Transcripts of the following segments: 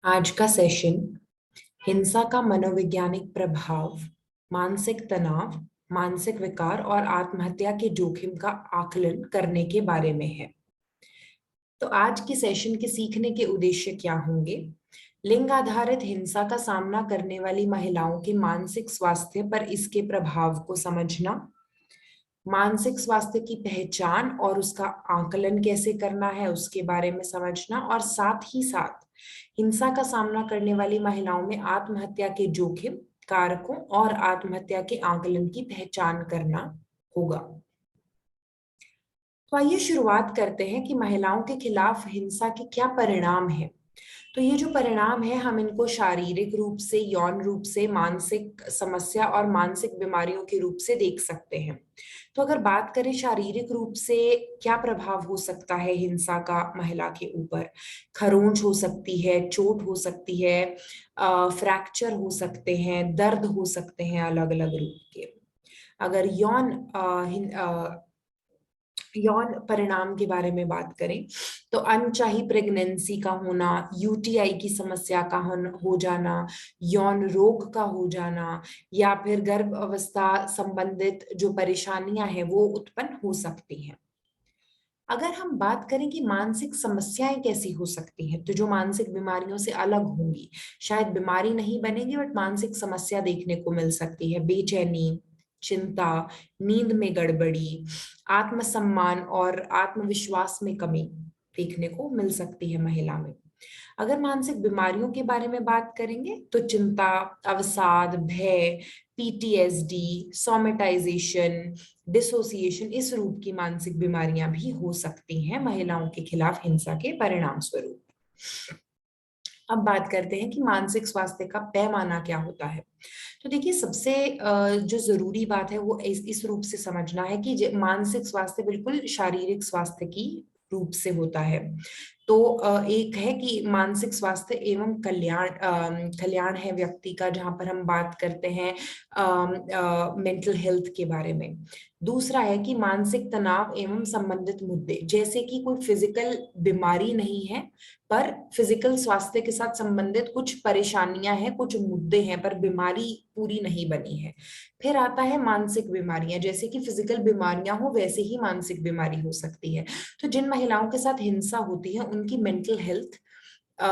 आज का सेशन हिंसा का मनोवैज्ञानिक प्रभाव, मानसिक तनाव, मानसिक विकार और आत्महत्या के जोखिम का आकलन करने के बारे में है। तो आज के सेशन के सीखने के उद्देश्य क्या होंगे? लिंग आधारित हिंसा का सामना करने वाली महिलाओं के मानसिक स्वास्थ्य पर इसके प्रभाव को समझना, मानसिक स्वास्थ्य की पहचान और उसका आकलन कैसे करना है उसके बारे में समझना, और साथ ही साथ हिंसा का सामना करने वाली महिलाओं में आत्महत्या के जोखिम, कारकों और आत्महत्या के आकलन की पहचान करना होगा। तो आइए शुरुआत करते हैं कि महिलाओं के खिलाफ हिंसा के क्या परिणाम हैं। तो ये जो परिणाम है, हम इनको शारीरिक रूप से, यौन रूप से, मानसिक समस्या और मानसिक बीमारियों के रूप से देख सकते हैं। तो अगर बात करें शारीरिक रूप से क्या प्रभाव हो सकता है हिंसा का महिला के ऊपर, खरोंच हो सकती है, चोट हो सकती है, फ्रैक्चर हो सकते हैं, दर्द हो सकते हैं अलग अलग रूप के। अगर यौन परिणाम के बारे में बात करें तो अनचाही प्रेगनेंसी का होना, यूटीआई की समस्या का हो जाना, यौन रोग का हो जाना, या फिर गर्भ अवस्था संबंधित जो परेशानियां हैं वो उत्पन्न हो सकती हैं। अगर हम बात करें कि मानसिक समस्याएं कैसी हो सकती हैं, तो जो मानसिक बीमारियों से अलग होंगी, शायद बीमारी नहीं बनेगी बट मानसिक समस्या देखने को मिल सकती है। बेचैनी, चिंता, नींद में गड़बड़ी, आत्मसम्मान और आत्मविश्वास में कमी देखने को मिल सकती है महिला में। अगर मानसिक बीमारियों के बारे में बात करेंगे तो चिंता, अवसाद, भय, पीटीएसडी, सोमेटाइजेशन, डिसोसिएशन, इस रूप की मानसिक बीमारियां भी हो सकती हैं महिलाओं के खिलाफ हिंसा के परिणाम स्वरूप। अब बात करते हैं कि मानसिक स्वास्थ्य का पैमाना क्या होता है। तो देखिए, सबसे जो जरूरी बात है वो इस रूप से समझना है कि मानसिक स्वास्थ्य बिल्कुल शारीरिक स्वास्थ्य की रूप से होता है। तो एक है कि मानसिक स्वास्थ्य एवं कल्याण है व्यक्ति का, जहां पर हम बात करते हैं मेंटल हेल्थ के बारे में। दूसरा है कि मानसिक तनाव एवं संबंधित मुद्दे, जैसे कि कोई फिजिकल बीमारी नहीं है पर फिजिकल स्वास्थ्य के साथ संबंधित कुछ परेशानियां हैं, कुछ मुद्दे हैं, पर बीमारी पूरी नहीं बनी है। फिर आता है मानसिक बीमारियां, जैसे कि फिजिकल बीमारियां हो वैसे ही मानसिक बीमारी हो सकती है। तो जिन महिलाओं के साथ हिंसा होती है उनकी मेंटल हेल्थ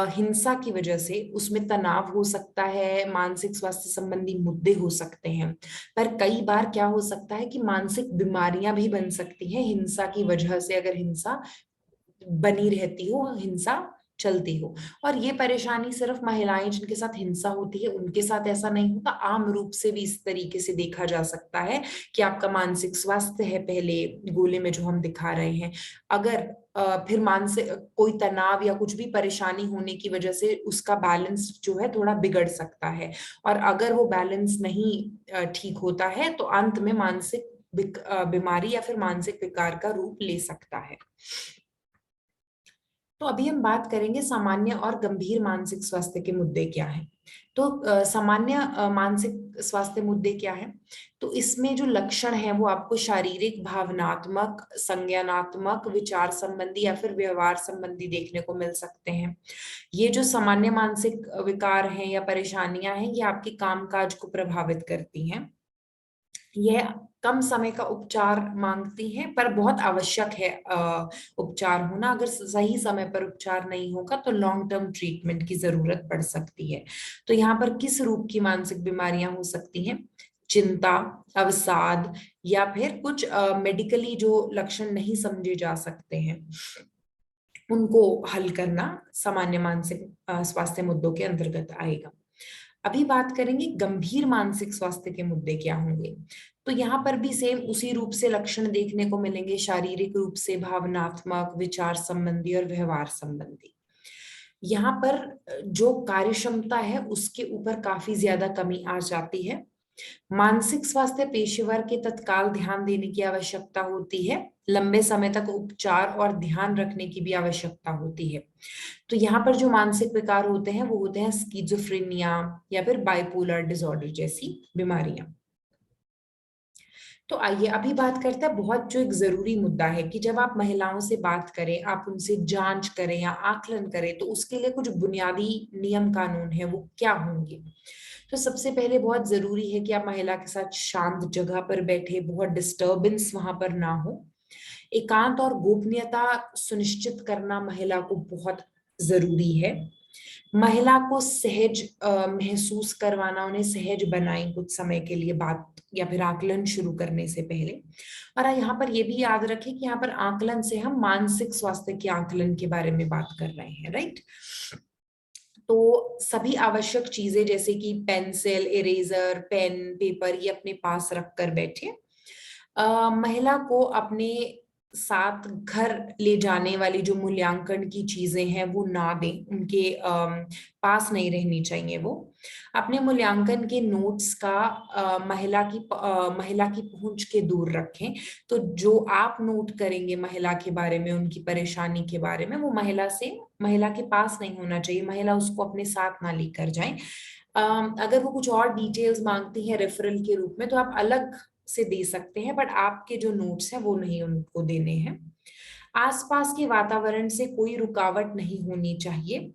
हिंसा की वजह से उसमें तनाव हो सकता है, मानसिक स्वास्थ्य संबंधी मुद्दे हो सकते हैं। पर कई बार क्या हो सकता है कि मानसिक बीमारियां भी बन सकती हैं हिंसा की वजह से, अगर हिंसा बनी रहती हो, हिंसा चलती हो। और ये परेशानी सिर्फ महिलाएं जिनके साथ हिंसा होती है उनके साथ ऐसा नहीं होता, आम रूप से भी इस तरीके से देखा जा सकता है कि आपका मानसिक स्वास्थ्य है पहले गोले में जो हम दिखा रहे हैं, अगर फिर मानसिक कोई तनाव या कुछ भी परेशानी होने की वजह से उसका बैलेंस जो है थोड़ा बिगड़ सकता है। और अगर वो बैलेंस नहीं ठीक होता है तो अंत में मानसिक बीमारी या फिर मानसिक विकार का रूप ले सकता है। तो अभी हम बात करेंगे सामान्य और गंभीर मानसिक स्वास्थ्य के मुद्दे क्या हैं। तो सामान्य मानसिक स्वास्थ्य मुद्दे क्या हैं? तो इसमें जो लक्षण हैं वो आपको शारीरिक, भावनात्मक, संज्ञानात्मक, विचार संबंधी या फिर व्यवहार संबंधी देखने को मिल सकते हैं। ये जो सामान्य मानसिक विकार हैं या परेशानियां हैं, ये आपके कामकाज को प्रभावित करती हैं। यह कम समय का उपचार मांगती हैं पर बहुत आवश्यक है उपचार होना। अगर सही समय पर उपचार नहीं होगा तो लॉन्ग टर्म ट्रीटमेंट की जरूरत पड़ सकती है। तो यहाँ पर किस रूप की मानसिक बीमारियां हो सकती हैं? चिंता, अवसाद, या फिर कुछ मेडिकली जो लक्षण नहीं समझे जा सकते हैं उनको हल करना सामान्य मानसिक स्वास्थ्य मुद्दों के अंतर्गत आएगा। अभी बात करेंगे गंभीर मानसिक स्वास्थ्य के मुद्दे क्या होंगे। तो यहाँ पर भी सेम उसी रूप से लक्षण देखने को मिलेंगे, शारीरिक रूप से, भावनात्मक, विचार संबंधी और व्यवहार संबंधी। यहाँ पर जो कार्य क्षमता है उसके ऊपर काफी ज्यादा कमी आ जाती है। मानसिक स्वास्थ्य पेशेवर के तत्काल ध्यान देने की आवश्यकता होती है, लंबे समय तक उपचार और ध्यान रखने की भी आवश्यकता होती है। तो यहाँ पर जो मानसिक विकार होते हैं वो होते हैं स्किज़ोफ्रेनिया या फिर बाइपोलर डिसऑर्डर जैसी बीमारियां। तो आइए अभी बात करते हैं बहुत जो एक जरूरी मुद्दा है कि जब आप महिलाओं से बात करें, आप उनसे जांच करें या आकलन करें, तो उसके लिए कुछ बुनियादी नियम कानून है, वो क्या होंगे। तो सबसे पहले बहुत जरूरी है कि आप महिला के साथ शांत जगह पर बैठे, बहुत डिस्टरबेंस वहां पर ना हो। एकांत और गोपनीयता सुनिश्चित करना महिला को बहुत जरूरी है। महिला को सहज महसूस करवाना, उन्हें सहज बनाएं कुछ समय के लिए बात या फिर आकलन शुरू करने से पहले। और यहाँ पर ये भी याद रखें कि यहाँ पर आकलन से हम मानसिक स्वास्थ्य के आकलन के बारे में बात कर रहे हैं, राइट। तो सभी आवश्यक चीजें जैसे कि पेंसिल, इरेजर, पेन, पेपर ये अपने पास रख कर बैठे। महिला को अपने साथ घर ले जाने वाली जो मूल्यांकन की चीजें हैं वो ना दें, उनके पास नहीं रहनी चाहिए। वो अपने मूल्यांकन के नोट्स का महिला की पहुंच के दूर रखें। तो जो आप नोट करेंगे महिला के बारे में, उनकी परेशानी के बारे में, वो महिला के पास नहीं होना चाहिए, महिला उसको अपने साथ ना लेकर जाए। अगर वो कुछ और डिटेल्स मांगती है रेफरल के रूप में, तो आप अलग से दे सकते हैं, बट आपके जो नोट्स हैं वो नहीं उनको देने हैं। आसपास के वातावरण से कोई रुकावट नहीं होनी चाहिए।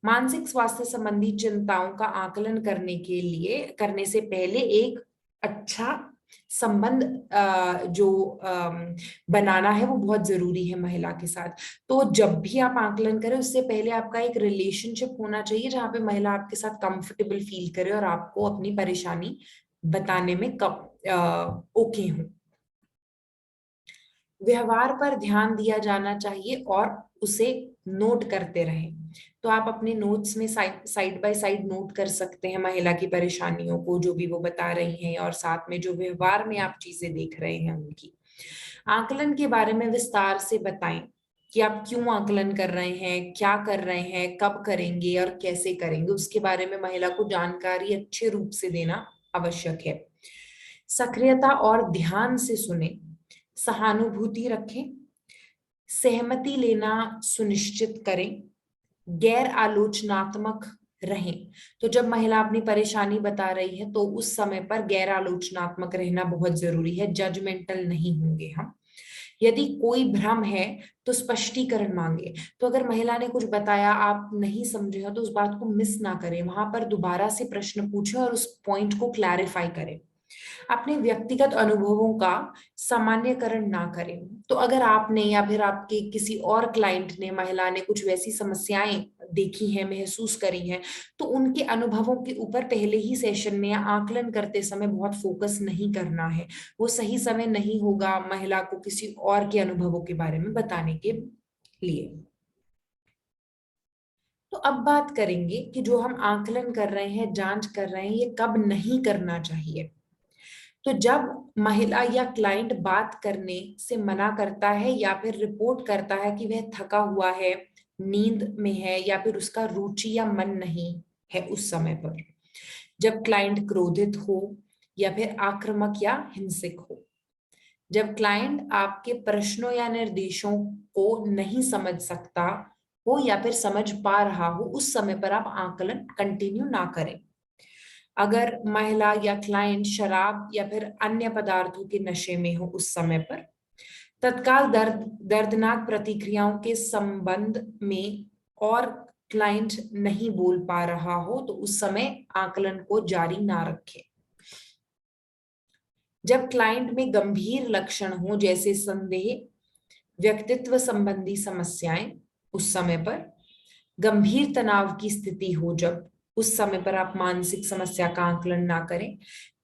मानसिक स्वास्थ्य संबंधी चिंताओं का आकलन करने से पहले एक अच्छा संबंध जो बनाना है वो बहुत जरूरी है महिला के साथ। तो जब भी आप आकलन करें उससे पहले आपका एक रिलेशनशिप होना चाहिए जहां पे महिला आपके साथ कंफर्टेबल फील करे और आपको अपनी परेशानी बताने में ओके हो। व्यवहार पर ध्यान दिया जाना चाहिए और उसे नोट करते रहें। तो आप अपने नोट्स में साइड बाय साइड नोट कर सकते हैं महिला की परेशानियों को, जो भी वो बता रही हैं, और साथ में जो व्यवहार में आप चीजें देख रहे हैं उनकी। आकलन के बारे में विस्तार से बताएं कि आप क्यों आकलन कर रहे हैं, क्या कर रहे हैं, कब करेंगे और कैसे करेंगे। उसके बारे में महिला को जानकारी अच्छे रूप से देना आवश्यक है। सक्रियता और ध्यान से सुने, सहानुभूति रखें, सहमति लेना सुनिश्चित करें, गैर आलोचनात्मक रहें। तो जब महिला अपनी परेशानी बता रही है तो उस समय पर गैर आलोचनात्मक रहना बहुत जरूरी है, जजमेंटल नहीं होंगे हम। यदि कोई भ्रम है तो स्पष्टीकरण मांगे। तो अगर महिला ने कुछ बताया, आप नहीं समझे हो, तो उस बात को मिस ना करें, वहां पर दोबारा से प्रश्न पूछें और उस पॉइंट को क्लैरिफाई करें। अपने व्यक्तिगत अनुभवों का सामान्यकरण ना करें। तो अगर आपने या फिर आपके किसी और क्लाइंट ने, महिला ने कुछ वैसी समस्याएं देखी हैं, महसूस करी हैं, तो उनके अनुभवों के ऊपर पहले ही सेशन में या आकलन करते समय बहुत फोकस नहीं करना है। वो सही समय नहीं होगा महिला को किसी और के अनुभवों के बारे में बताने के लिए। तो अब बात करेंगे कि जो हम आकलन कर रहे हैं, जांच कर रहे हैं, ये कब नहीं करना चाहिए। तो जब महिला या क्लाइंट बात करने से मना करता है या फिर रिपोर्ट करता है कि वह थका हुआ है, नींद में है, या फिर उसका रुचि या मन नहीं है उस समय पर, जब क्लाइंट क्रोधित हो या फिर आक्रामक या हिंसक हो, जब क्लाइंट आपके प्रश्नों या निर्देशों को नहीं समझ सकता हो या फिर समझ पा रहा हो, उस समय पर आप आकलन कंटिन्यू ना करें। अगर महिला या क्लाइंट शराब या फिर अन्य पदार्थों के नशे में हो उस समय पर, तत्काल दर्दनाक प्रतिक्रियाओं के संबंध में, और क्लाइंट नहीं बोल पा रहा हो, तो उस समय आकलन को जारी ना रखें। जब क्लाइंट में गंभीर लक्षण हो जैसे संदेह, व्यक्तित्व संबंधी समस्याएं, उस समय पर गंभीर तनाव की स्थिति हो, जब उस समय पर आप मानसिक समस्या का आकलन ना करें।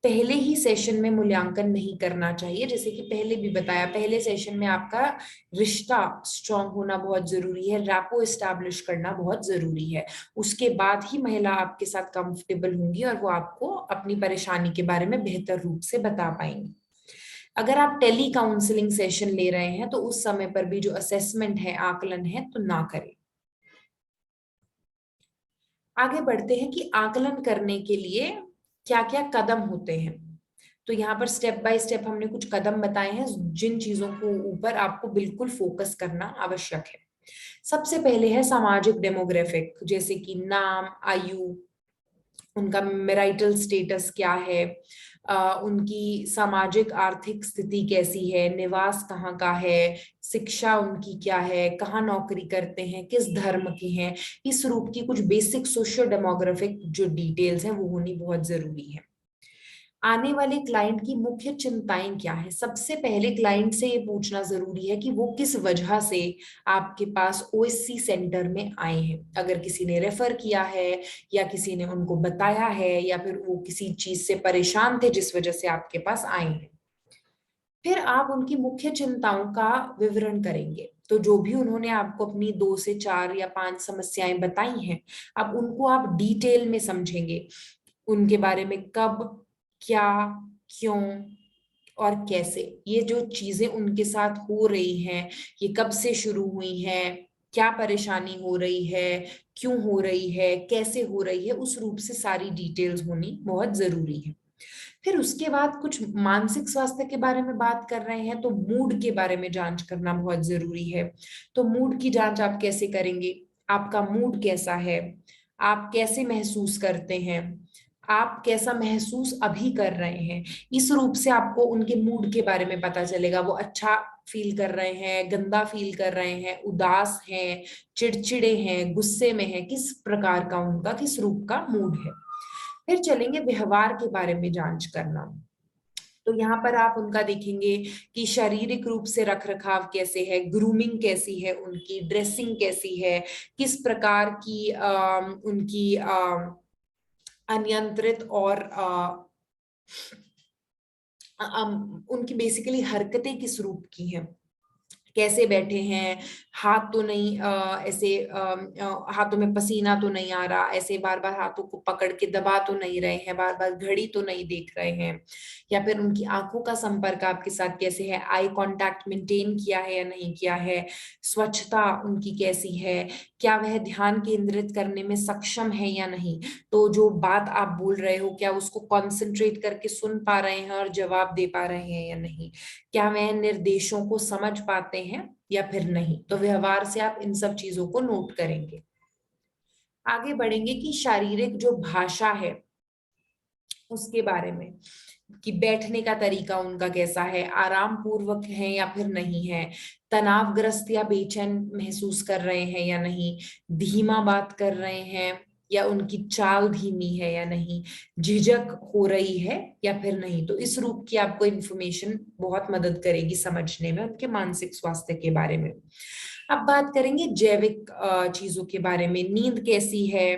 पहले ही सेशन में मूल्यांकन नहीं करना चाहिए, जैसे कि पहले भी बताया, पहले सेशन में आपका रिश्ता स्ट्रांग होना बहुत जरूरी है, रैपो एस्टैब्लिश करना बहुत जरूरी है। उसके बाद ही महिला आपके साथ कंफर्टेबल होंगी और वो आपको अपनी परेशानी के बारे में बेहतर रूप से बता पाएंगी। अगर आप टेली काउंसलिंग सेशन ले रहे हैं तो उस समय पर भी जो असेसमेंट है, आकलन है, तो ना करें। आगे बढ़ते हैं कि आकलन करने के लिए क्या क्या कदम होते हैं। तो यहाँ पर स्टेप बाय स्टेप हमने कुछ कदम बताए हैं जिन चीजों को ऊपर आपको बिल्कुल फोकस करना आवश्यक है। सबसे पहले है सामाजिक डेमोग्राफिक, जैसे कि नाम, आयु, उनका मैरिटल स्टेटस क्या है, उनकी सामाजिक आर्थिक स्थिति कैसी है, निवास कहाँ का है, शिक्षा उनकी क्या है, कहाँ नौकरी करते हैं, किस धर्म के हैं। इस रूप की कुछ बेसिक सोशियो डेमोग्राफिक जो डिटेल्स हैं वो होनी बहुत जरूरी है। आने वाले क्लाइंट की मुख्य चिंताएं क्या है, सबसे पहले क्लाइंट से ये पूछना जरूरी है कि वो किस वजह से आपके पास ओएससी सेंटर में आए हैं। अगर किसी ने रेफर किया है या किसी ने उनको बताया है या फिर वो किसी चीज से परेशान थे जिस वजह से आपके पास आए हैं, फिर आप उनकी मुख्य चिंताओं का विवरण करेंगे। तो जो भी उन्होंने आपको अपनी 2 से 4 या 5 समस्याएं बताई हैं, अब उनको आप डिटेल में समझेंगे, उनके बारे में, कब, क्या, क्यों और कैसे ये जो चीजें उनके साथ हो रही हैं, ये कब से शुरू हुई हैं, क्या परेशानी हो रही है, क्यों हो रही है, कैसे हो रही है, उस रूप से सारी डिटेल्स होनी बहुत जरूरी है। फिर उसके बाद कुछ मानसिक स्वास्थ्य के बारे में बात कर रहे हैं तो मूड के बारे में जांच करना बहुत जरूरी है। तो मूड की जांच आप कैसे करेंगे, आपका मूड कैसा है, आप कैसे महसूस करते हैं, आप कैसा महसूस अभी कर रहे हैं। इस रूप से आपको उनके मूड के बारे में पता चलेगा, वो अच्छा फील कर रहे हैं, गंदा फील कर रहे हैं, उदास हैं, चिड़चिड़े हैं, गुस्से में हैं, किस प्रकार का उनका किस रूप का मूड है। फिर चलेंगे व्यवहार के बारे में जांच करना। तो यहाँ पर आप उनका देखेंगे कि शारीरिक रूप से रख रखाव कैसे है, ग्रूमिंग कैसी है, उनकी ड्रेसिंग कैसी है, किस प्रकार की उनकी अनियंत्रित और उनकी बेसिकली हरकतें किस रूप की हैं, कैसे बैठे हैं, हाथ तो नहीं ऐसे हाथों में पसीना तो नहीं आ रहा, ऐसे बार बार हाथों को पकड़ के दबा तो नहीं रहे हैं, बार बार घड़ी तो नहीं देख रहे हैं, या फिर उनकी आंखों का संपर्क आपके साथ कैसे है, आई कांटेक्ट मेंटेन किया है या नहीं किया है, स्वच्छता उनकी कैसी है, क्या वह ध्यान केंद्रित करने में सक्षम है या नहीं। तो जो बात आप बोल रहे हो क्या उसको कॉन्सेंट्रेट करके सुन पा रहे हैं और जवाब दे पा रहे हैं या नहीं, क्या वह निर्देशों को समझ पाते हैं या फिर नहीं। तो व्यवहार से आप इन सब चीजों को नोट करेंगे। आगे बढ़ेंगे कि शारीरिक जो भाषा है उसके बारे में, कि बैठने का तरीका उनका कैसा है, आराम पूर्वक है या फिर नहीं है, तनावग्रस्त या बेचैन महसूस कर रहे हैं या नहीं, धीमा बात कर रहे हैं या उनकी चाल धीमी है या नहीं, झिझक हो रही है या फिर नहीं। तो इस रूप की आपको इंफॉर्मेशन बहुत मदद करेगी समझने में उनके मानसिक स्वास्थ्य के बारे में। अब बात करेंगे जैविक चीजों के बारे में, नींद कैसी है।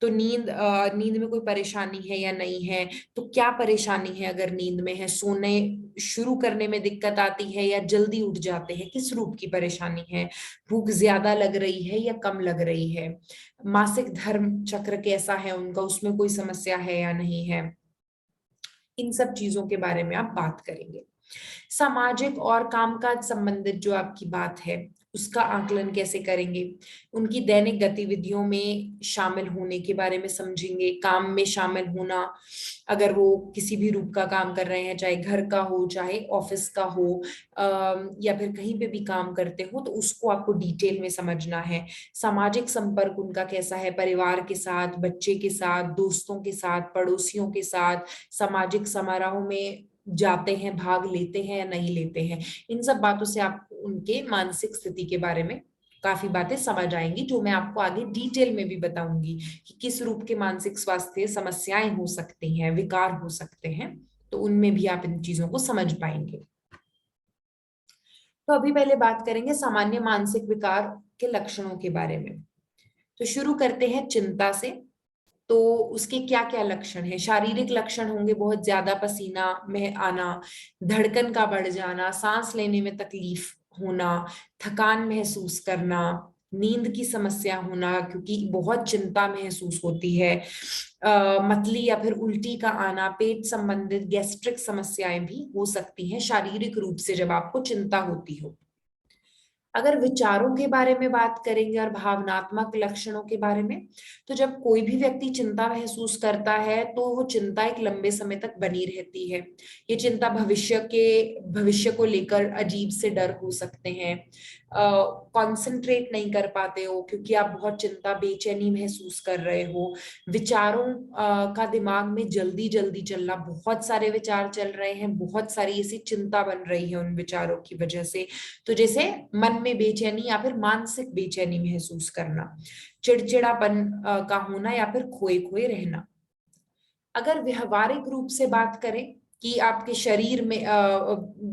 तो नींद में कोई परेशानी है या नहीं है, तो क्या परेशानी है, अगर नींद में है, सोने शुरू करने में दिक्कत आती है या जल्दी उठ जाते हैं, किस रूप की परेशानी है, भूख ज्यादा लग रही है या कम लग रही है, मासिक धर्म चक्र कैसा है उनका, उसमें कोई समस्या है या नहीं है। इन सब चीजों के बारे में आप बात करेंगे। सामाजिक और कामकाज संबंधित जो आपकी बात है उसका आकलन कैसे करेंगे, उनकी दैनिक गतिविधियों में शामिल होने के बारे में समझेंगे, काम में शामिल होना, अगर वो किसी भी रूप का काम कर रहे हैं, चाहे घर का हो चाहे ऑफिस का हो, या फिर कहीं पे भी काम करते हो, तो उसको आपको डिटेल में समझना है। सामाजिक संपर्क उनका कैसा है, परिवार के साथ, बच्चे के साथ, दोस्तों के साथ, पड़ोसियों के साथ, सामाजिक समारोह में जाते हैं, भाग लेते हैं या नहीं लेते हैं। इन सब बातों से आप उनके मानसिक स्थिति के बारे में काफी बातें समझ आएंगी, जो मैं आपको आगे डिटेल में भी बताऊंगी कि किस रूप के मानसिक स्वास्थ्य समस्याएं हो सकती हैं, विकार हो सकते हैं। तो उनमें भी आप इन चीजों को समझ पाएंगे। तो अभी पहले बात करेंगे सामान्य मानसिक विकार के लक्षणों के बारे में। तो शुरू करते हैं चिंता से। तो उसके क्या क्या लक्षण है, शारीरिक लक्षण होंगे, बहुत ज्यादा पसीना में आना, धड़कन का बढ़ जाना, सांस लेने में तकलीफ होना, थकान महसूस करना, नींद की समस्या होना क्योंकि बहुत चिंता महसूस होती है, मतली या फिर उल्टी का आना, पेट संबंधित गैस्ट्रिक समस्याएं भी हो सकती हैं शारीरिक रूप से जब आपको चिंता होती हो। अगर विचारों के बारे में बात करेंगे और भावनात्मक लक्षणों के बारे में, तो जब कोई भी व्यक्ति चिंता महसूस करता है तो वो चिंता एक लंबे समय तक बनी रहती है। ये चिंता भविष्य को लेकर अजीब से डर हो सकते हैं, कंसंट्रेट नहीं कर पाते हो क्योंकि आप बहुत चिंता बेचैनी महसूस कर रहे हो, विचारों का दिमाग में जल्दी जल्दी चलना, बहुत सारे विचार चल रहे हैं, बहुत सारी ऐसी चिंता बन रही है उन विचारों की वजह से, तो जैसे मन में बेचैनी या फिर मानसिक बेचैनी महसूस करना, चिड़चिड़ापन का होना या फिर खोए खोए रहना। अगर व्यवहारिक रूप से बात करें कि आपके शरीर में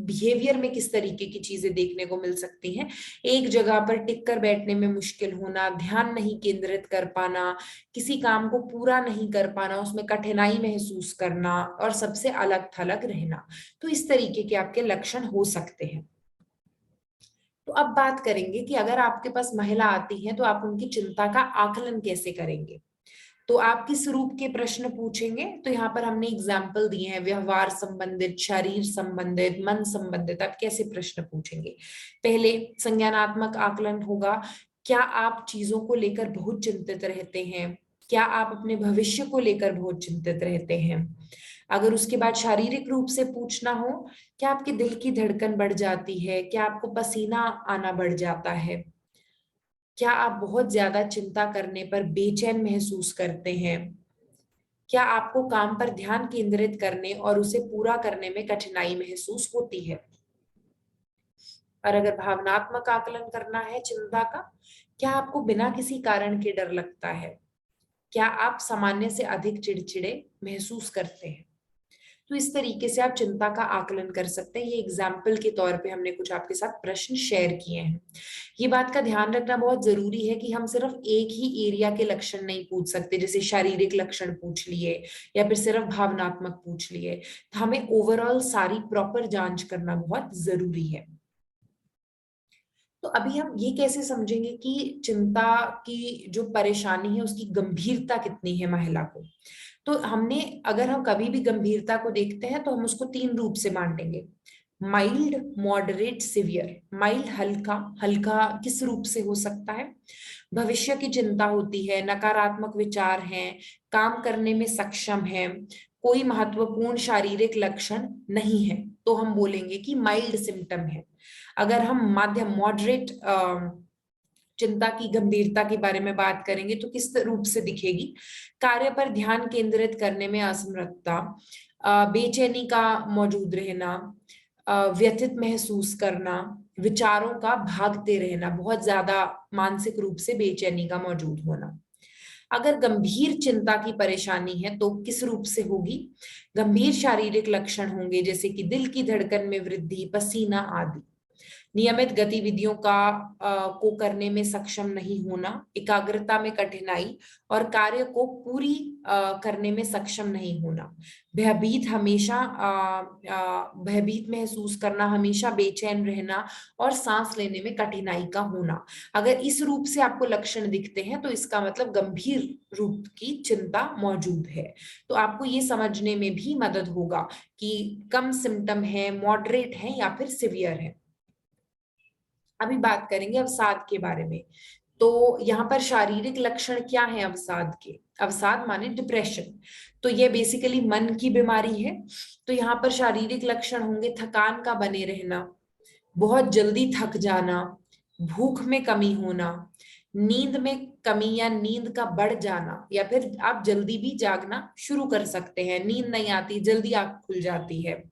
बिहेवियर में किस तरीके की चीजें देखने को मिल सकती हैं, एक जगह पर टिक कर बैठने में मुश्किल होना, ध्यान नहीं केंद्रित कर पाना, किसी काम को पूरा नहीं कर पाना, उसमें कठिनाई महसूस करना और सबसे अलग थलग रहना, तो इस तरीके के आपके लक्षण हो सकते हैं। तो अब बात करेंगे कि अगर आपके पास महिला आती है तो आप उनकी चिंता का आकलन कैसे करेंगे। तो आप किस रूप के प्रश्न पूछेंगे, तो यहाँ पर हमने एग्जाम्पल दिए हैं, व्यवहार संबंधित, शरीर संबंधित, मन संबंधित, आप कैसे प्रश्न पूछेंगे। पहले संज्ञानात्मक आकलन होगा, क्या आप चीजों को लेकर बहुत चिंतित रहते हैं, क्या आप अपने भविष्य को लेकर बहुत चिंतित रहते हैं। अगर उसके बाद शारीरिक रूप से पूछना हो, क्या आपके दिल की धड़कन बढ़ जाती है, क्या आपको पसीना आना बढ़ जाता है, क्या आप बहुत ज्यादा चिंता करने पर बेचैन महसूस करते हैं, क्या आपको काम पर ध्यान केंद्रित करने और उसे पूरा करने में कठिनाई महसूस होती है। और अगर भावनात्मक आकलन करना है चिंता का, क्या आपको बिना किसी कारण के डर लगता है, क्या आप सामान्य से अधिक चिड़चिड़े महसूस करते हैं। तो इस तरीके से आप चिंता का आकलन कर सकते हैं। ये एग्जाम्पल के तौर पे हमने कुछ आपके साथ प्रश्न शेयर किए हैं। ये बात का ध्यान रखना बहुत जरूरी है कि हम सिर्फ एक ही एरिया के लक्षण नहीं पूछ सकते, जैसे शारीरिक लक्षण पूछ लिए या फिर सिर्फ भावनात्मक पूछ लिए, तो हमें ओवरऑल सारी प्रॉपर जांच करना बहुत जरूरी है। तो अभी हम ये कैसे समझेंगे कि चिंता की जो परेशानी है उसकी गंभीरता कितनी है महिला को। तो हमने, अगर हम कभी भी गंभीरता को देखते हैं तो हम उसको 3 रूप से बांटेंगे, माइल्ड, मॉडरेट, सिवियर। माइल्ड हल्का, हल्का किस रूप से हो सकता है, भविष्य की चिंता होती है, नकारात्मक विचार हैं, काम करने में सक्षम है, कोई महत्वपूर्ण शारीरिक लक्षण नहीं है, तो हम बोलेंगे कि माइल्ड सिम्टम है। अगर हम माध्यम, मॉडरेट चिंता की गंभीरता के बारे में बात करेंगे तो किस रूप से दिखेगी, कार्य पर ध्यान केंद्रित करने में असमर्थता, बेचैनी का मौजूद रहना, व्यथित महसूस करना, विचारों का भागते रहना, बहुत ज्यादा मानसिक रूप से बेचैनी का मौजूद होना। अगर गंभीर चिंता की परेशानी है तो किस रूप से होगी, गंभीर शारीरिक लक्षण होंगे जैसे कि दिल की धड़कन में वृद्धि, पसीना आदि, नियमित गतिविधियों को करने में सक्षम नहीं होना, एकाग्रता में कठिनाई और कार्य को पूरी करने में सक्षम नहीं होना, भयभीत, हमेशा भयभीत महसूस करना, हमेशा बेचैन रहना और सांस लेने में कठिनाई का होना। अगर इस रूप से आपको लक्षण दिखते हैं तो इसका मतलब गंभीर रूप की चिंता मौजूद है। तो आपको ये समझने में भी मदद होगा कि कम सिम्टम है, मॉडरेट है या फिर सिवियर है। अभी बात करेंगे अवसाद के बारे में। तो यहाँ पर शारीरिक लक्षण क्या है अवसाद के, अवसाद माने डिप्रेशन, तो ये बेसिकली मन की बीमारी है। तो यहाँ पर शारीरिक लक्षण होंगे थकान का बने रहना, बहुत जल्दी थक जाना, भूख में कमी होना, नींद में कमी या नींद का बढ़ जाना, या फिर आप जल्दी भी जागना शुरू कर सकते हैं, नींद नहीं आती, जल्दी आंख खुल जाती है,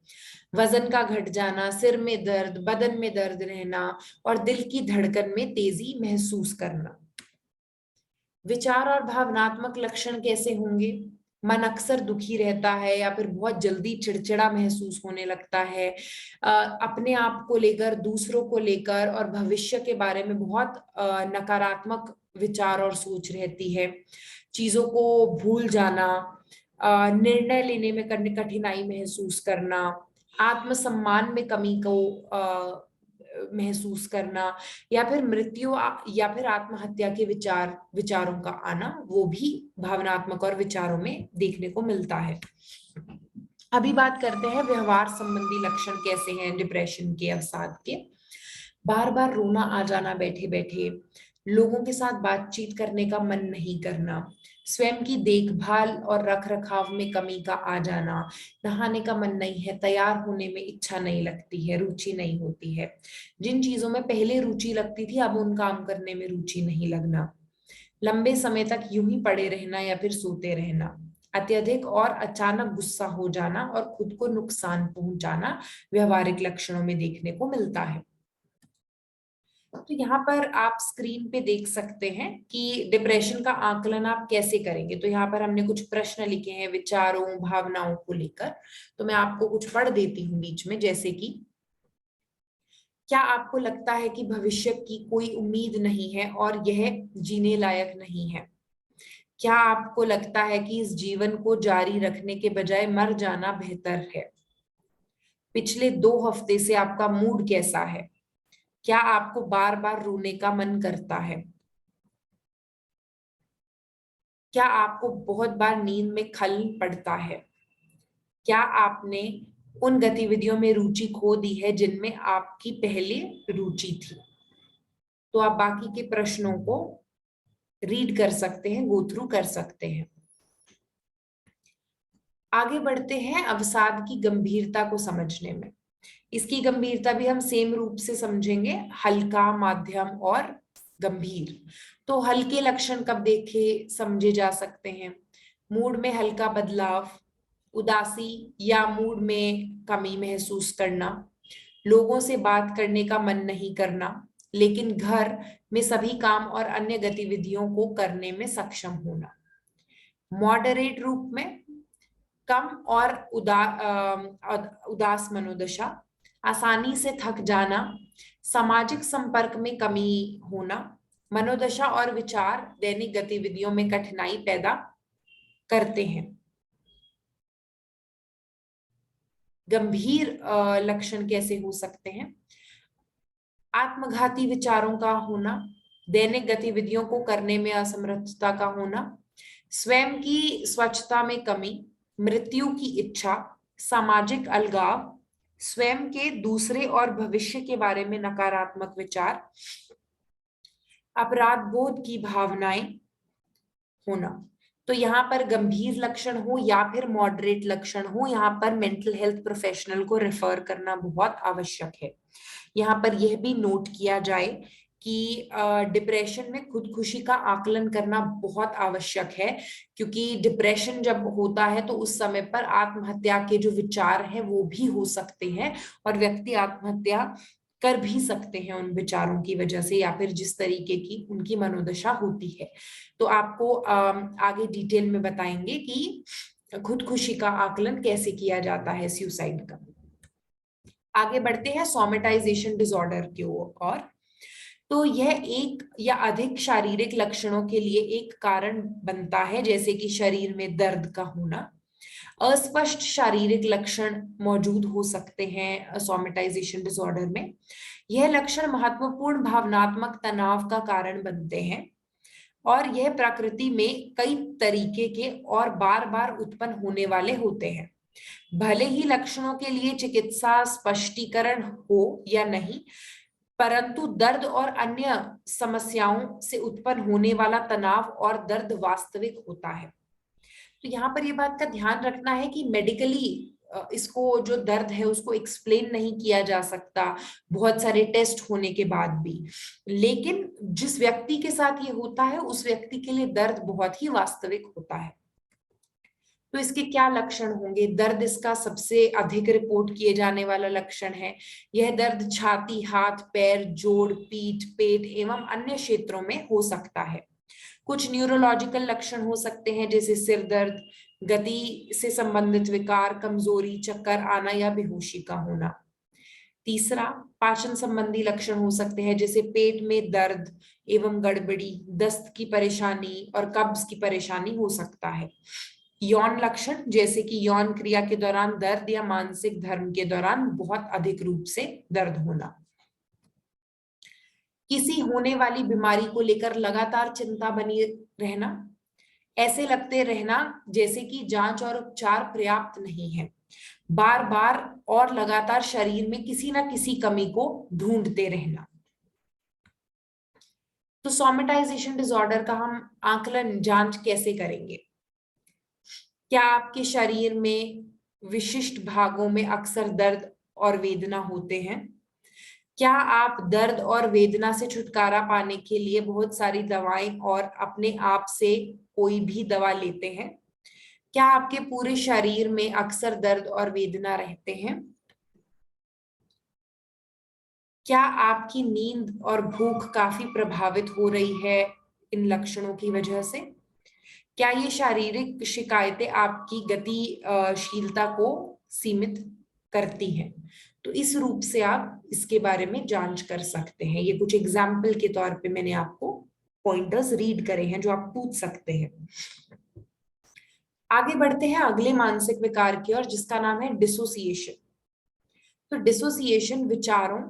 वजन का घट जाना, सिर में दर्द, बदन में दर्द रहना और दिल की धड़कन में तेजी महसूस करना। विचार और भावनात्मक लक्षण कैसे होंगे, मन अक्सर दुखी रहता है या फिर बहुत जल्दी चिड़चिड़ा महसूस होने लगता है, अपने आप को लेकर, दूसरों को लेकर और भविष्य के बारे में बहुत नकारात्मक विचार और सोच रहती है, चीजों को भूल जाना, निर्णय लेने में कठिनाई महसूस करना, आत्मसम्मान में कमी को महसूस करना, या फिर मृत्यु या फिर आत्महत्या के विचारों का आना, वो भी भावनात्मक और विचारों में देखने को मिलता है। अभी बात करते हैं व्यवहार संबंधी लक्षण कैसे हैं डिप्रेशन के, अवसाद के। बार बार रोना आ जाना बैठे बैठे, लोगों के साथ बातचीत करने का मन नहीं करना, स्वयं की देखभाल और रख रखाव में कमी का आ जाना, नहाने का मन नहीं है, तैयार होने में इच्छा नहीं लगती है, रुचि नहीं होती है, जिन चीजों में पहले रुचि लगती थी अब उन काम करने में रुचि नहीं लगना, लंबे समय तक यूं ही पड़े रहना या फिर सोते रहना, अत्यधिक और अचानक गुस्सा हो जाना और खुद को नुकसान पहुंचाना व्यवहारिक लक्षणों में देखने को मिलता है। तो यहाँ पर आप स्क्रीन पे देख सकते हैं कि डिप्रेशन का आकलन आप कैसे करेंगे। तो यहाँ पर हमने कुछ प्रश्न लिखे हैं विचारों भावनाओं को लेकर, तो मैं आपको कुछ पढ़ देती हूँ बीच में, जैसे कि क्या आपको लगता है कि भविष्य की कोई उम्मीद नहीं है और यह जीने लायक नहीं है? क्या आपको लगता है कि इस जीवन को जारी रखने के बजाय मर जाना बेहतर है? पिछले 2 हफ्ते से आपका मूड कैसा है? क्या आपको बार बार रोने का मन करता है? क्या आपको बहुत बार नींद में खलल पड़ता है? क्या आपने उन गतिविधियों में रुचि खो दी है जिनमें आपकी पहले रुचि थी? तो आप बाकी के प्रश्नों को रीड कर सकते हैं, गो थ्रू कर सकते हैं। आगे बढ़ते हैं अवसाद की गंभीरता को समझने में। इसकी गंभीरता भी हम सेम रूप से समझेंगे, हल्का, माध्यम और गंभीर। तो हल्के लक्षण कब देखे समझे जा सकते हैं? मूड में हल्का बदलाव, उदासी या मूड में कमी महसूस करना, लोगों से बात करने का मन नहीं करना, लेकिन घर में सभी काम और अन्य गतिविधियों को करने में सक्षम होना। मॉडरेट रूप में कम और उदास मनोदशा, आसानी से थक जाना, सामाजिक संपर्क में कमी होना, मनोदशा और विचार दैनिक गतिविधियों में कठिनाई पैदा करते हैं। गंभीर लक्षण कैसे हो सकते हैं? आत्मघाती विचारों का होना, दैनिक गतिविधियों को करने में असमर्थता का होना, स्वयं की स्वच्छता में कमी, मृत्यु की इच्छा, सामाजिक अलगाव, स्वयं के, दूसरे और भविष्य के बारे में नकारात्मक विचार, अपराध बोध की भावनाएं होना। तो यहाँ पर गंभीर लक्षण हो या फिर मॉडरेट लक्षण हो, यहाँ पर मेंटल हेल्थ प्रोफेशनल को रेफर करना बहुत आवश्यक है। यहाँ पर यह भी नोट किया जाए कि डिप्रेशन में खुदकुशी का आकलन करना बहुत आवश्यक है, क्योंकि डिप्रेशन जब होता है तो उस समय पर आत्महत्या के जो विचार हैं वो भी हो सकते हैं और व्यक्ति आत्महत्या कर भी सकते हैं उन विचारों की वजह से या फिर जिस तरीके की उनकी मनोदशा होती है। तो आपको आगे डिटेल में बताएंगे कि खुदकुशी का आकलन कैसे किया जाता है, सुसाइड का। आगे बढ़ते हैं सोमेटाइजेशन डिसऑर्डर की ओर। तो यह एक या अधिक शारीरिक लक्षणों के लिए एक कारण बनता है, जैसे कि शरीर में दर्द का होना, अस्पष्ट शारीरिक लक्षण मौजूद हो सकते हैं सोमेटाइजेशन डिसऑर्डर में। यह लक्षण महत्वपूर्ण भावनात्मक तनाव का कारण बनते हैं और यह प्रकृति में कई तरीके के और बार बार उत्पन्न होने वाले होते हैं। भले ही लक्षणों के लिए चिकित्सा स्पष्टीकरण हो या नहीं, परंतु दर्द और अन्य समस्याओं से उत्पन्न होने वाला तनाव और दर्द वास्तविक होता है। तो यहाँ पर ये बात का ध्यान रखना है कि मेडिकली इसको जो दर्द है उसको एक्सप्लेन नहीं किया जा सकता बहुत सारे टेस्ट होने के बाद भी, लेकिन जिस व्यक्ति के साथ ये होता है उस व्यक्ति के लिए दर्द बहुत ही वास्तविक होता है। तो इसके क्या लक्षण होंगे? दर्द इसका सबसे अधिक रिपोर्ट किए जाने वाला लक्षण है। यह दर्द छाती, हाथ, पैर, जोड़, पीठ, पेट एवं अन्य क्षेत्रों में हो सकता है। कुछ न्यूरोलॉजिकल लक्षण हो सकते हैं जैसे सिर दर्द, गति से संबंधित विकार, कमजोरी, चक्कर आना या बेहोशी का होना। तीसरा, पाचन संबंधी लक्षण हो सकते हैं जैसे पेट में दर्द एवं गड़बड़ी, दस्त की परेशानी और कब्ज की परेशानी हो सकता है। यौन लक्षण जैसे कि यौन क्रिया के दौरान दर्द या मानसिक धर्म के दौरान बहुत अधिक रूप से दर्द होना। किसी होने वाली बीमारी को लेकर लगातार चिंता बनी रहना, ऐसे लगते रहना जैसे कि जांच और उपचार पर्याप्त नहीं है, बार बार और लगातार शरीर में किसी ना किसी कमी को ढूंढते रहना। तो सोमेटाइजेशन डिसऑर्डर का हम आकलन जांच कैसे करेंगे? क्या आपके शरीर में विशिष्ट भागों में अक्सर दर्द और वेदना होते हैं? क्या आप दर्द और वेदना से छुटकारा पाने के लिए बहुत सारी दवाएं और अपने आप से कोई भी दवा लेते हैं? क्या आपके पूरे शरीर में अक्सर दर्द और वेदना रहते हैं? क्या आपकी नींद और भूख काफी प्रभावित हो रही है इन लक्षणों की वजह से? क्या ये शारीरिक शिकायतें आपकी गतिशीलता को सीमित करती हैं? तो इस रूप से आप इसके बारे में जांच कर सकते हैं। ये कुछ एग्जाम्पल के तौर पे मैंने आपको पॉइंटर्स रीड करे हैं जो आप पूछ सकते हैं। आगे बढ़ते हैं अगले मानसिक विकार की ओर, जिसका नाम है डिसोसिएशन। तो डिसोसिएशन विचारों,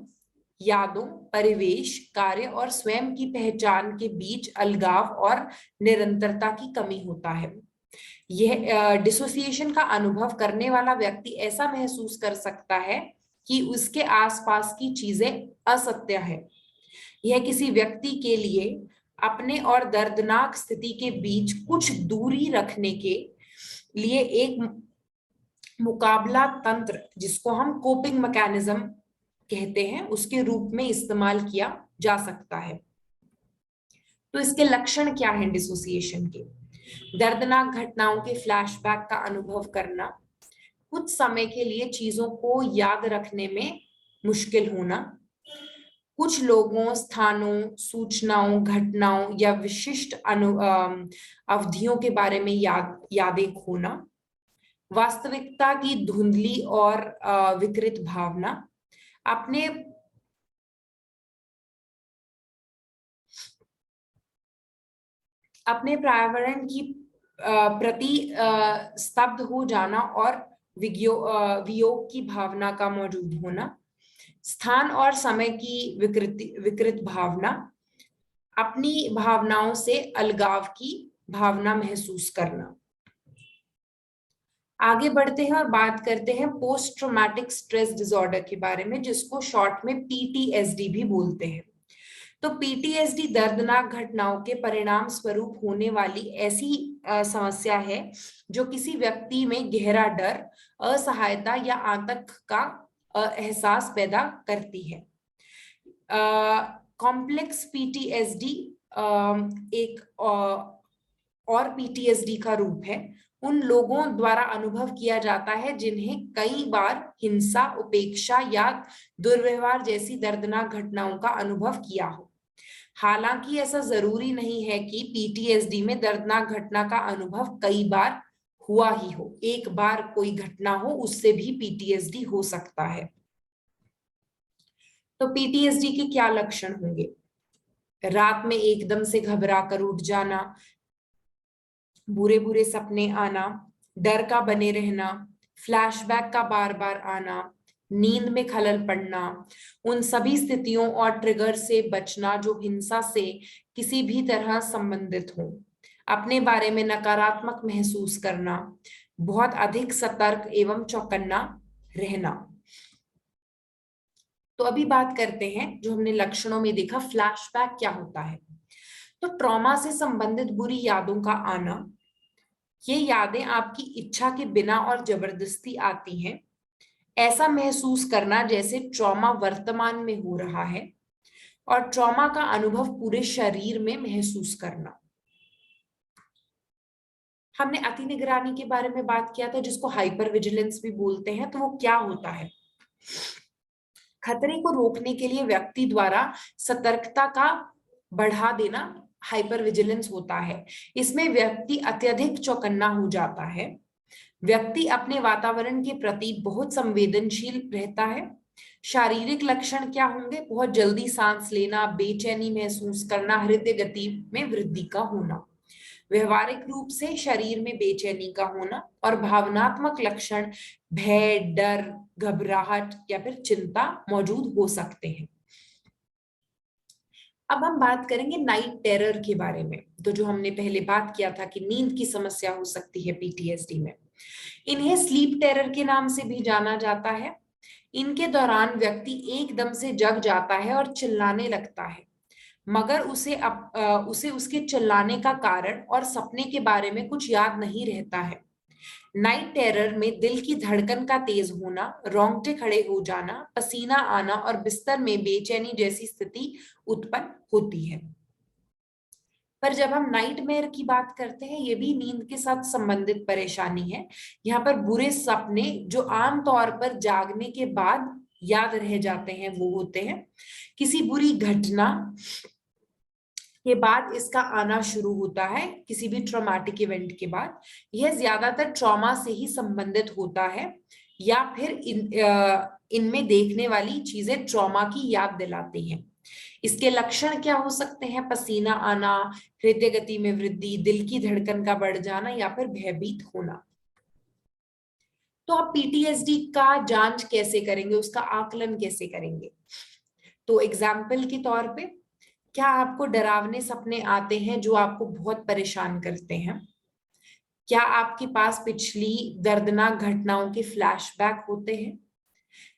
यादों, परिवेश, कार्य और स्वयं की पहचान के बीच अलगाव और निरंतरता की कमी होता है। यह डिसोसिएशन का अनुभव करने वाला व्यक्ति ऐसा महसूस कर सकता है कि उसके आसपास की चीजें असत्य है। यह किसी व्यक्ति के लिए अपने और दर्दनाक स्थिति के बीच कुछ दूरी रखने के लिए एक मुकाबला तंत्र, जिसको हम कोपिंग मैकेनिज्म कहते हैं, उसके रूप में इस्तेमाल किया जा सकता है। तो इसके लक्षण क्या हैं डिसोसिएशन के? दर्दनाक घटनाओं के फ्लैशबैक का अनुभव करना, कुछ समय के लिए चीजों को याद रखने में मुश्किल होना, कुछ लोगों, स्थानों, सूचनाओं, घटनाओं या विशिष्ट अवधियों के बारे में यादें खोना, वास्तविकता की धुंधली और विकृत भावना, अपने पर्यावरण की प्रति स्तब्ध हो जाना और वियोग की भावना का मौजूद होना, स्थान और समय की विकृत भावना, अपनी भावनाओं से अलगाव की भावना महसूस करना। आगे बढ़ते हैं और बात करते हैं पोस्ट ट्रॉमेटिक स्ट्रेस डिसऑर्डर के बारे में, जिसको शॉर्ट में पीटीएसडी भी बोलते हैं। तो पीटीएसडी दर्दनाक घटनाओं के परिणाम स्वरूप होने वाली ऐसी समस्या है जो किसी व्यक्ति में गहरा डर, असहायता या आतंक का एहसास पैदा करती है। कॉम्प्लेक्स पीटीएसडी एक और पीटीएसडी का रूप है। उन लोगों द्वारा अनुभव किया जाता है जिन्हें कई बार हिंसा, उपेक्षा या दुर्व्यवहार जैसी दर्दनाक घटनाओं का अनुभव किया हो। हालांकि ऐसा जरूरी नहीं है कि पीटीएसडी में दर्दनाक घटना का अनुभव कई बार हुआ ही हो। एक बार कोई घटना हो, उससे भी पीटीएसडी हो सकता है। तो पीटीएसडी के क्या लक्षण होंगे? रात में एकदम से घबरा कर उठ जाना, बुरे बुरे सपने आना, डर का बने रहना, फ्लैशबैक का बार बार आना, नींद में खलल पड़ना, उन सभी स्थितियों और ट्रिगर से बचना जो हिंसा से किसी भी तरह संबंधित हो, अपने बारे में नकारात्मक महसूस करना, बहुत अधिक सतर्क एवं चौकन्ना रहना। तो अभी बात करते हैं जो हमने लक्षणों में देखा, फ्लैशबैक क्या होता है। तो ट्रॉमा से संबंधित बुरी यादों का आना, ये यादें आपकी इच्छा के बिना और जबरदस्ती आती हैं। ऐसा महसूस करना जैसे ट्रॉमा वर्तमान में हो रहा है, और ट्रॉमा का अनुभव पूरे शरीर में महसूस करना। हमने अति निगरानी के बारे में बात किया था, जिसको हाइपर विजिलेंस भी बोलते हैं। तो वो क्या होता है? खतरे को रोकने के लिए व्यक्ति द्वारा सतर्कता का बढ़ा देना हाइपर विजिलेंस होता है। इसमें व्यक्ति अत्यधिक चौकन्ना हो जाता है। व्यक्ति अपने वातावरण के प्रति बहुत संवेदनशील रहता है। शारीरिक लक्षण क्या होंगे? बहुत जल्दी सांस लेना, बेचैनी महसूस करना, हृदय गति में वृद्धि का होना, व्यवहारिक रूप से शरीर में बेचैनी का होना, और भावनात्मक लक्षण भय, डर, घबराहट या फिर चिंता मौजूद हो सकते हैं। अब हम बात करेंगे नाइट टेरर के बारे में। तो जो हमने पहले बात किया था कि नींद की समस्या हो सकती है पीटीएसडी में, इन्हें स्लीप टेरर के नाम से भी जाना जाता है। इनके दौरान व्यक्ति एकदम से जग जाता है और चिल्लाने लगता है, मगर उसे उसके चिल्लाने का कारण और सपने के बारे में कुछ याद नहीं रहता है। नाइट टेरर में दिल की धड़कन का तेज होना, रोंगटे खड़े हो जाना, पसीना आना और बिस्तर में बेचैनी जैसी स्थिति उत्पन्न होती है। पर जब हम नाइटमेयर की बात करते हैं, ये भी नींद के साथ संबंधित परेशानी है। यहाँ पर बुरे सपने जो आमतौर पर जागने के बाद याद रह जाते हैं वो होते हैं। किसी बुरी घटना के बाद इसका आना शुरू होता है, किसी भी ट्रॉमेटिक इवेंट के बाद। यह ज्यादातर ट्रॉमा से ही संबंधित होता है या फिर इनमें देखने वाली चीजें ट्रॉमा की याद दिलाती हैं। इसके लक्षण क्या हो सकते हैं? पसीना आना, हृदय गति में वृद्धि, दिल की धड़कन का बढ़ जाना या फिर भयभीत होना। तो आप पीटीएसडी का जांच कैसे करेंगे, उसका आकलन कैसे करेंगे? तो एग्जाम्पल के तौर पे, क्या आपको डरावने सपने आते हैं जो आपको बहुत परेशान करते हैं? क्या आपके पास पिछली दर्दनाक घटनाओं के फ्लैशबैक होते हैं?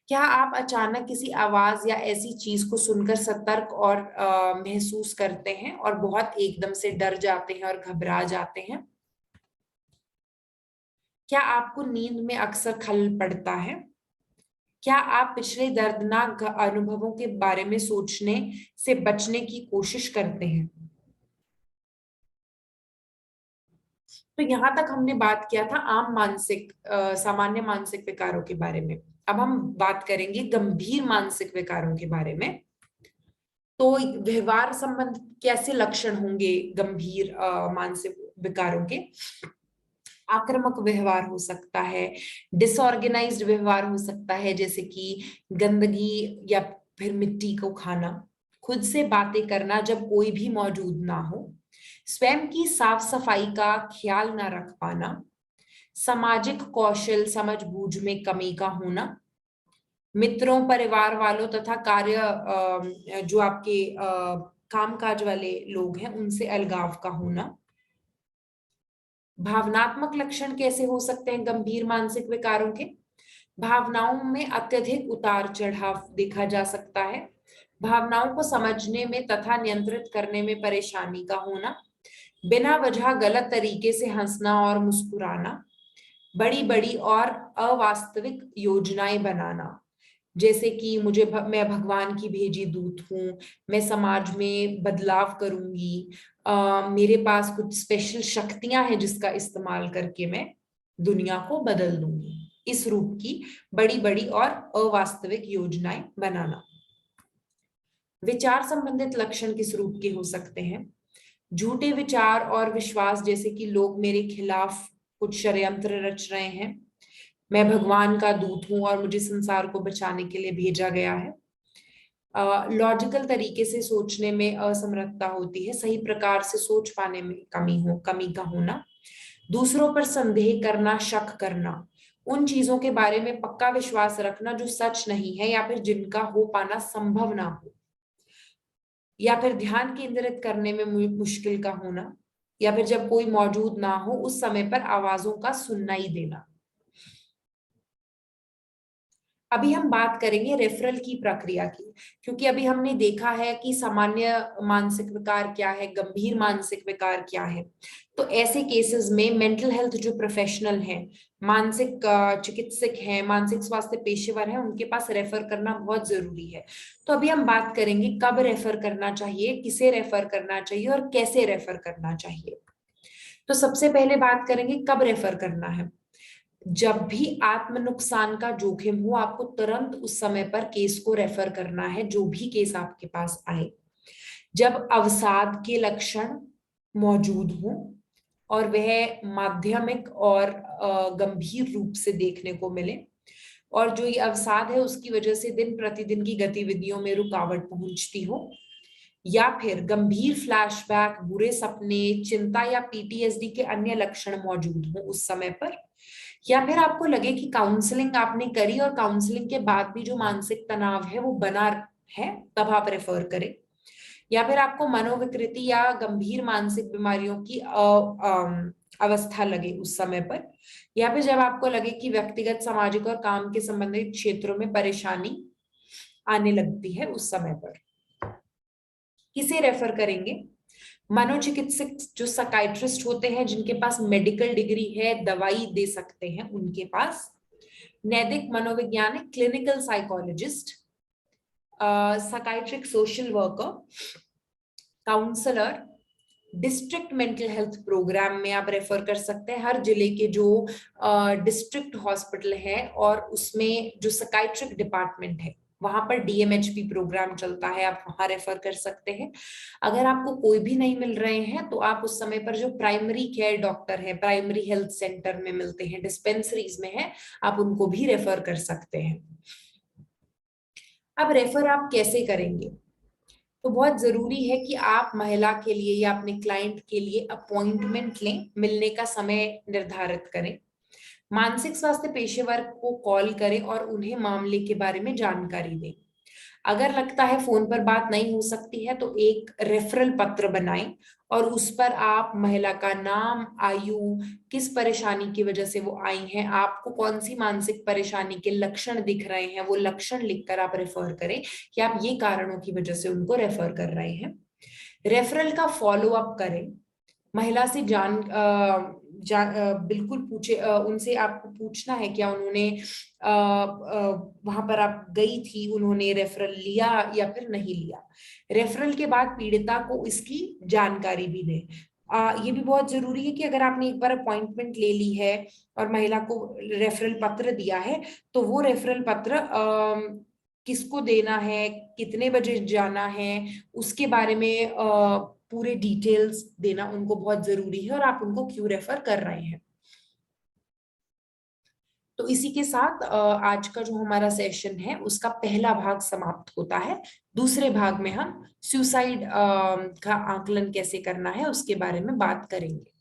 क्या आप अचानक किसी आवाज या ऐसी चीज को सुनकर सतर्क और महसूस करते हैं और बहुत एकदम से डर जाते हैं और घबरा जाते हैं? क्या आपको नींद में अक्सर खलल पड़ता है? क्या आप पिछले दर्दनाक अनुभवों के बारे में सोचने से बचने की कोशिश करते हैं? तो यहाँ तक हमने बात किया था आम सामान्य मानसिक विकारों के बारे में। अब हम बात करेंगे गंभीर मानसिक विकारों के बारे में। तो व्यवहार संबंध कैसे लक्षण होंगे गंभीर मानसिक विकारों के? आक्रामक व्यवहार हो सकता है, डिसऑर्गेनाइज्ड व्यवहार हो सकता है, जैसे कि गंदगी या फिर मिट्टी को खाना, खुद से बातें करना जब कोई भी मौजूद ना हो, स्वयं की साफ सफाई का ख्याल ना रख पाना, सामाजिक कौशल समझबूझ में कमी का होना, मित्रों परिवार वालों तथा जो आपके कामकाज वाले लोग हैं उनसे अलगाव का होना। भावनात्मक लक्षण कैसे हो सकते हैं गंभीर मानसिक विकारों के? भावनाओं में अत्यधिक उतार चढ़ाव देखा जा सकता है, भावनाओं को समझने में तथा नियंत्रित करने में परेशानी का होना, बिना वजह गलत तरीके से हंसना और मुस्कुराना, बड़ी बड़ी और अवास्तविक योजनाएं बनाना, जैसे कि मैं भगवान की भेजी दूत हूँ, मैं समाज में बदलाव करूंगी, मेरे पास कुछ स्पेशल शक्तियां हैं जिसका इस्तेमाल करके मैं दुनिया को बदल दूंगी। इस रूप की बड़ी बड़ी और अवास्तविक योजनाएं बनाना। विचार संबंधित लक्षण किस रूप के हो सकते हैं? झूठे विचार और विश्वास, जैसे कि लोग मेरे खिलाफ कुछ षड्यंत्र रच रहे हैं, मैं भगवान का दूत हूं और मुझे संसार को बचाने के लिए भेजा गया है। लॉजिकल तरीके से सोचने में असमर्थता होती है, सही प्रकार से सोच पाने में कमी का होना, दूसरों पर संदेह करना, शक करना, उन चीजों के बारे में पक्का विश्वास रखना जो सच नहीं है या फिर जिनका हो पाना संभव ना हो, या फिर ध्यान केंद्रित करने में मुश्किल का होना, या फिर जब कोई मौजूद ना हो उस समय पर आवाजों का सुनाई देना। अभी हम बात करेंगे रेफरल की प्रक्रिया की, क्योंकि अभी हमने देखा है कि सामान्य मानसिक विकार क्या है, गंभीर मानसिक विकार क्या है। तो ऐसे केसेस में मेंटल हेल्थ जो प्रोफेशनल हैं, मानसिक चिकित्सक हैं, मानसिक स्वास्थ्य पेशेवर हैं, उनके पास रेफर करना बहुत जरूरी है। तो अभी हम बात करेंगे कब रेफर करना चाहिए, किसे रेफर करना चाहिए और कैसे रेफर करना चाहिए। तो सबसे पहले बात करेंगे कब रेफर करना है। जब भी आत्म नुकसान का जोखिम हो, आपको तुरंत उस समय पर केस को रेफर करना है, जो भी केस आपके पास आए। जब अवसाद के लक्षण मौजूद हो और वह माध्यमिक और गंभीर रूप से देखने को मिले, और जो ये अवसाद है उसकी वजह से दिन प्रतिदिन की गतिविधियों में रुकावट पहुंचती हो, या फिर गंभीर फ्लैशबैक, बुरे सपने, चिंता या पीटीएसडी के अन्य लक्षण मौजूद हो उस समय पर, या फिर आपको लगे कि काउंसलिंग आपने करी और काउंसलिंग के बाद भी जो मानसिक तनाव है वो बना है, तब आप रेफर करें। या फिर आपको मनोविकृति या गंभीर मानसिक बीमारियों की अवस्था लगे उस समय पर, या फिर जब आपको लगे कि व्यक्तिगत, सामाजिक और काम के संबंधित क्षेत्रों में परेशानी आने लगती है उस समय पर। किसे रेफर करेंगे? मनोचिकित्सक जो साइकाइट्रिस्ट होते हैं, जिनके पास मेडिकल डिग्री है, दवाई दे सकते हैं, उनके पास। नैतिक मनोवैज्ञानिक, clinical psychologist, psychiatric social worker, counsellor, district mental health programme में आप रेफर कर सकते हैं। हर जिले के जो डिस्ट्रिक्ट हॉस्पिटल है और उसमें जो साइकाइट्रिक डिपार्टमेंट है, वहां पर डीएमएचपी प्रोग्राम चलता है, आप वहां रेफर कर सकते हैं। अगर आपको कोई भी नहीं मिल रहे हैं तो आप उस समय पर जो प्राइमरी केयर डॉक्टर है, प्राइमरी हेल्थ सेंटर में मिलते हैं, डिस्पेंसरीज में है, आप उनको भी रेफर कर सकते हैं। अब रेफर आप कैसे करेंगे? तो बहुत जरूरी है कि आप महिला के लिए या अपने क्लाइंट के लिए अपॉइंटमेंट लें, मिलने का समय निर्धारित करें, मानसिक स्वास्थ्य पेशेवर को कॉल करें और उन्हें मामले के बारे में जानकारी दें। अगर लगता है फोन पर बात नहीं हो सकती है तो एक रेफरल पत्र बनाएं और उस पर आप महिला का नाम, आयु, किस परेशानी की वजह से वो आई हैं, आपको कौन सी मानसिक परेशानी के लक्षण दिख रहे हैं, वो लक्षण लिखकर आप रेफर करें कि आप ये कारणों की वजह से उनको रेफर कर रहे हैं। रेफरल का फॉलो अप करें। महिला से बिल्कुल पूछे, उनसे आपको पूछना है क्या उन्होंने वहां पर आप गई थी, उन्होंने रेफरल लिया या फिर नहीं लिया। रेफरल के बाद पीड़िता को इसकी जानकारी भी दें। ये भी बहुत जरूरी है कि अगर आपने एक बार अपॉइंटमेंट ले ली है और महिला को रेफरल पत्र दिया है तो वो रेफरल पत्र किसको देना है, कितने बजे जाना है, उसके बारे में पूरे डिटेल्स देना उनको बहुत जरूरी है और आप उनको क्यों रेफर कर रहे हैं। तो इसी के साथ आज का जो हमारा सेशन है उसका पहला भाग समाप्त होता है। दूसरे भाग में हम सुसाइड का आकलन कैसे करना है उसके बारे में बात करेंगे।